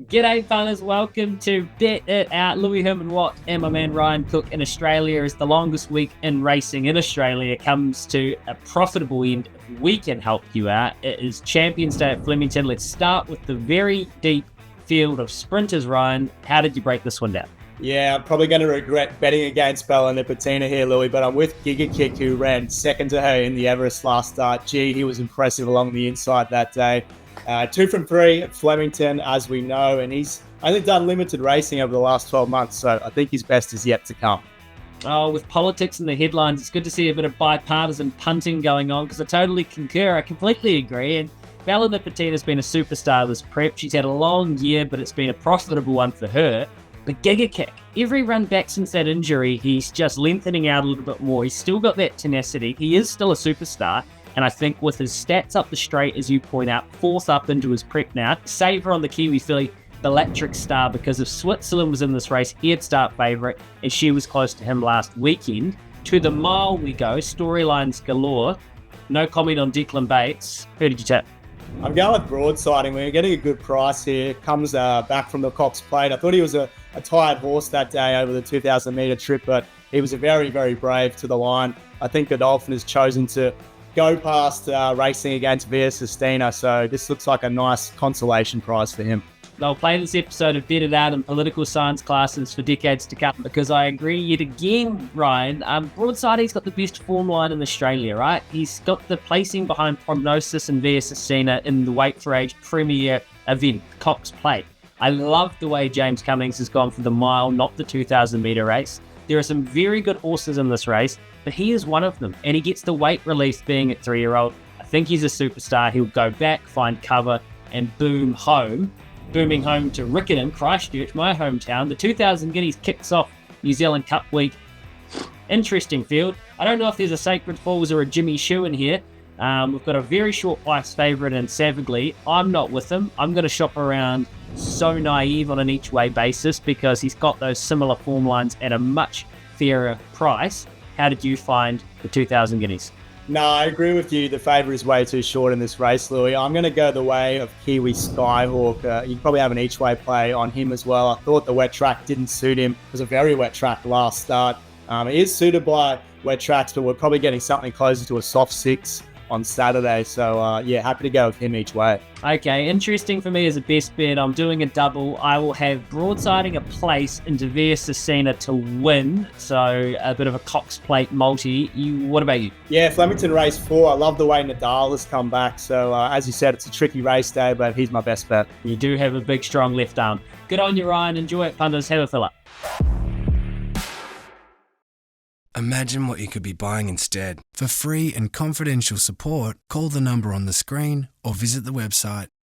G'day, fellas. Welcome to Bet It Out. Louis Herman Watt and my man Ryan Cook in Australia is the longest week in racing in Australia. Comes to a profitable end. We can help you out. It is Champions Day at Flemington. Let's start with the very deep field of sprinters, Ryan. How did you break this one down? Yeah, I'm probably going to regret betting against Bella Nipotina here, Louis, but I'm with Giga Kick, who ran second to her in the Everest last start. Gee, he was impressive along the inside that day. 2 from 3 at Flemington, as we know, and he's only done limited racing over the last 12 months, so I think his best is yet to come. Oh, with politics in the headlines, it's good to see a bit of bipartisan punting going on, because I totally concur. I completely agree. And Bella Nipotina's been a superstar this prep. She's had a long year, but it's been a profitable one for her. But Giga Kick, every run back since that injury, he's just lengthening out a little bit more. He's still got that tenacity. He is still a superstar. And I think with his stats up the straight, as you point out, fourth up into his prep now, saver on the Kiwi filly, Electric Star, because if Switzerland was in this race, he'd start favourite, and she was close to him last weekend. To the mile we go, storylines galore. No comment on Declan Bates. Who did you tip? I'm going with Broadsiding. We're getting a good price here. Comes back from the Cox Plate. I thought he was a tired horse that day over the 2,000 metre trip, but he was a very, very brave to the line. I think the Dolphin has chosen to go past racing against Via Sistina, so this looks like a nice consolation prize for him. They'll play this episode of Bet It Out in political science classes for decades to come, because I agree yet again, Ryan. Broadsiding's got the best form line in Australia, right? He's got the placing behind Prognosis and Via Sistina in the Weight for Age premier event, Cox Plate. I love the way James Cummings has gone for the mile, not the 2,000 metre race. There are some very good horses in this race, but he is one of them, and he gets the weight relief being a 3-year-old. I think he's a superstar. He'll go back, find cover, and booming home to Rickenham, Christchurch, my hometown. The 2,000 Guineas kicks off New Zealand Cup week. Interesting field. I don't know if there's a Sacred Falls or a Jimmy Shoe in here. We've got a very short price favourite in Savagely. I'm not with him. I'm going to shop around So Naive on an each way basis, because he's got those similar form lines at a much fairer price. How did you find the 2,000 Guineas? No, I agree with you. The favourite is way too short in this race, Louis. I'm going to go the way of Kiwi Skyhawk. You probably have an each way play on him as well. I thought the wet track didn't suit him. It was a very wet track last start. He is suited by wet tracks, but we're probably getting something closer to a soft 6 on Saturday. So, yeah, happy to go with him each way. Okay, interesting for me as a best bet. I'm doing a double. I will have Broadsiding a place into Via Sistina to win. So, a bit of a Cox Plate multi. What about you? Yeah, Flemington race 4. I love the way Nadal has come back. So, as you said, it's a tricky race day, but he's my best bet. You do have a big, strong left arm. Good on you, Ryan. Enjoy it, punters. Have a fill up. Imagine what you could be buying instead. For free and confidential support, call the number on the screen or visit the website